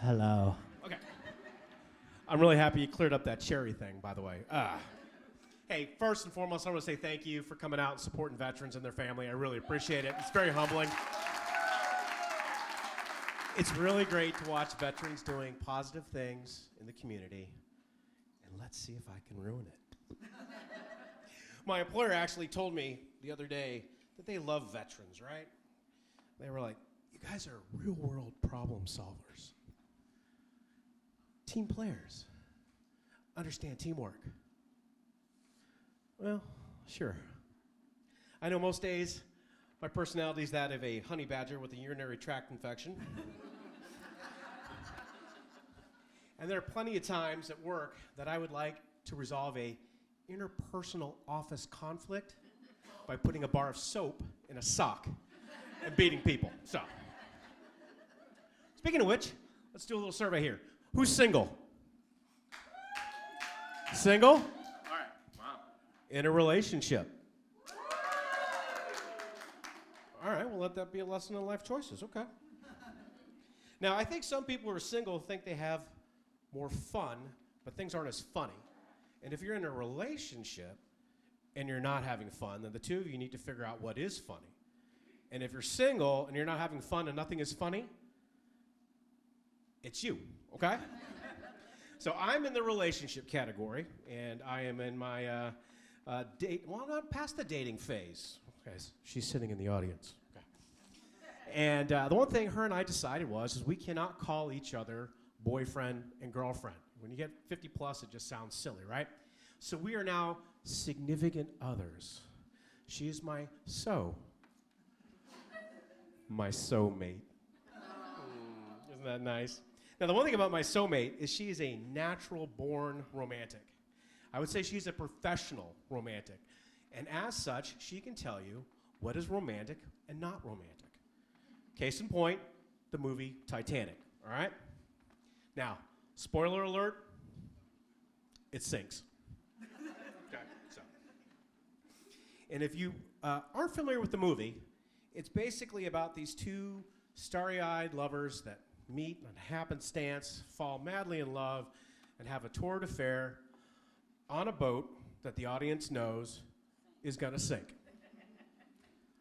Hello. Okay. I'm really happy you cleared up that cherry thing, by the way. Hey, first and foremost, I want to say thank you for coming out and supporting veterans and their family. I really appreciate it. It's very humbling. It's really great to watch veterans doing positive things in the community. And let's see if I can ruin it. My employer actually told me the other day that they love veterans, right? They were like, you guys are real-world problem solvers. Team players. Understand teamwork. Well, sure. I know most days my personality is that of a honey badger with a urinary tract infection. And there are plenty of times at work that I would like to resolve a interpersonal office conflict by putting a bar of soap in a sock and beating people. So, speaking of which, let's do a little survey here. Who's single? Single? All right. Wow. In a relationship? All right, well, let that be a lesson in life choices. Okay. Now, I think some people who are single think they have more fun, but things aren't as funny. And if you're in a relationship and you're not having fun, then the two of you need to figure out what is funny. And if you're single and you're not having fun and nothing is funny, it's you, okay? So I'm in the relationship category, and I am in my not past the dating phase. Okay, she's sitting in the audience. Okay. And the one thing her and I decided is we cannot call each other boyfriend and girlfriend. When you get 50 plus, it just sounds silly, right? So we are now significant others. She is my soulmate. Isn't that nice? Now, the one thing about my soulmate is she is a natural-born romantic. I would say she's a professional romantic. And as such, she can tell you what is romantic and not romantic. Case in point, the movie Titanic, all right? Now, spoiler alert, it sinks. Okay, so. And if you aren't familiar with the movie, it's basically about these two starry-eyed lovers that meet on happenstance, fall madly in love, and have a torrid affair on a boat that the audience knows is going to sink.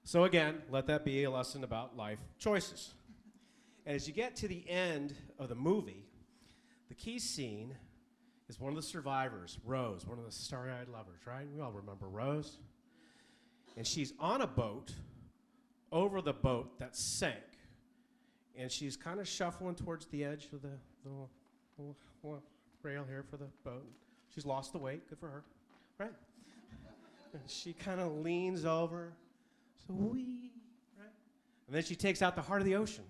So again, let that be a lesson about life choices. And as you get to the end of the movie, the key scene is one of the survivors, Rose, one of the starry-eyed lovers, right? We all remember Rose. And she's on a boat over the boat that sank. And she's kind of shuffling towards the edge of the little rail here for the boat. She's lost the weight, good for her, right? And she kind of leans over, so wee, right? And then she takes out the heart of the ocean.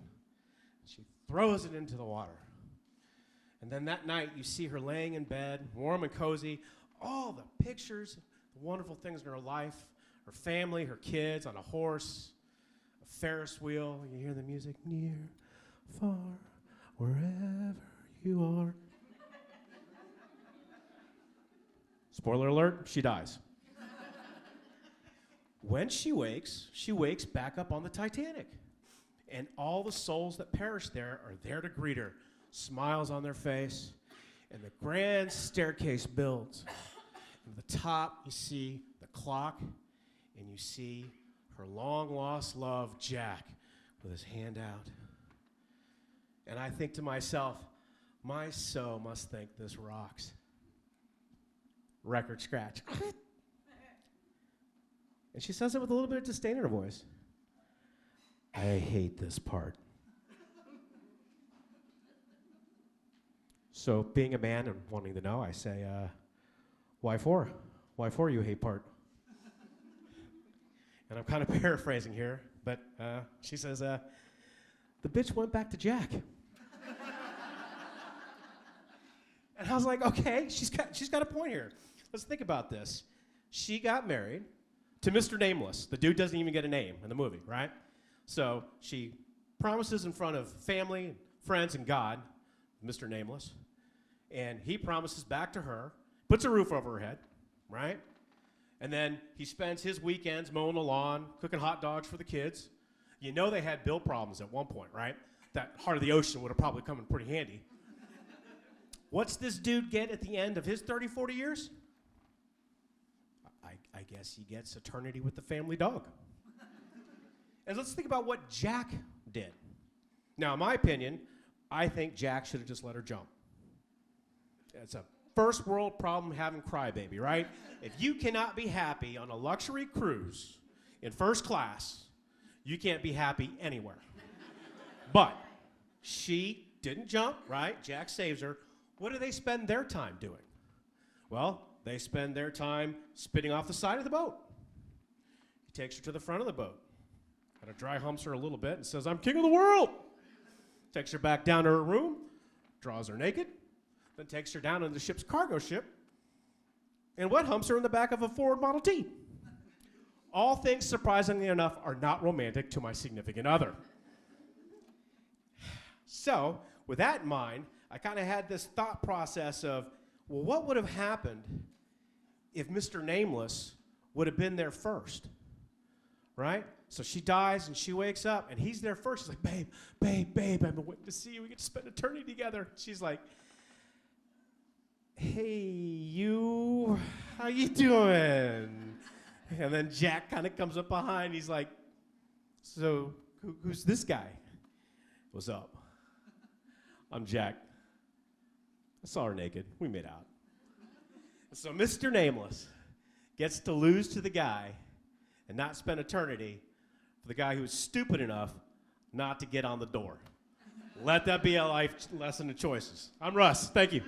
She throws it into the water. And then that night, you see her laying in bed, warm and cozy, all the pictures, the wonderful things in her life, her family, her kids, on a horse, a Ferris wheel. You hear the music, near, far, wherever you are. Spoiler alert, she dies. When she wakes back up on the Titanic. And all the souls that perished there are there to greet her. Smiles on their face, and the grand staircase builds. At the top, you see the clock, and you see her long-lost love, Jack, with his hand out. And I think to myself, my soul must think this rocks. Record scratch. And she says it with a little bit of disdain in her voice. I hate this part. So being a man and wanting to know, I say, why for? Why for you hate part? And I'm kind of paraphrasing here, but she says, the bitch went back to Jack. And I was like, okay, she's got a point here. Let's think about this. She got married to Mr. Nameless. The dude doesn't even get a name in the movie, right? So she promises in front of family, friends, and God, Mr. Nameless, and he promises back to her, puts a roof over her head, right? And then he spends his weekends mowing the lawn, cooking hot dogs for the kids. You know they had bill problems at one point, right? that heart of the ocean would have probably come in pretty handy. What's this dude get at the end of his 30, 40 years? I guess he gets eternity with the family dog. And let's think about what Jack did. Now, in my opinion, I think Jack should have just let her jump. It's a first world problem having crybaby, right? If you cannot be happy on a luxury cruise in first class, you can't be happy anywhere. But she didn't jump, right? Jack saves her. What do they spend their time doing? Well, they spend their time spitting off the side of the boat. He takes her to the front of the boat. Kind of dry humps her a little bit and says, "I'm king of the world." Takes her back down to her room, draws her naked, then takes her down into the ship's cargo ship, and wet humps her in the back of a Ford Model T. All things, surprisingly enough, are not romantic to my significant other. So, with that in mind, I kind of had this thought process of, well, what would have happened if Mr. Nameless would have been there first, right? So she dies and she wakes up and he's there first. She's like, "Babe, babe, babe, I've been waiting to see you. We get to spend eternity together." She's like, "Hey, you, how you doing?" And then Jack kind of comes up behind. He's like, "So who's this guy?" "What's up? I'm Jack. I saw her naked. We made out." So Mr. Nameless gets to lose to the guy and not spend eternity for the guy who was stupid enough not to get on the door. Let that be a life lesson of choices. I'm Russ. Thank you.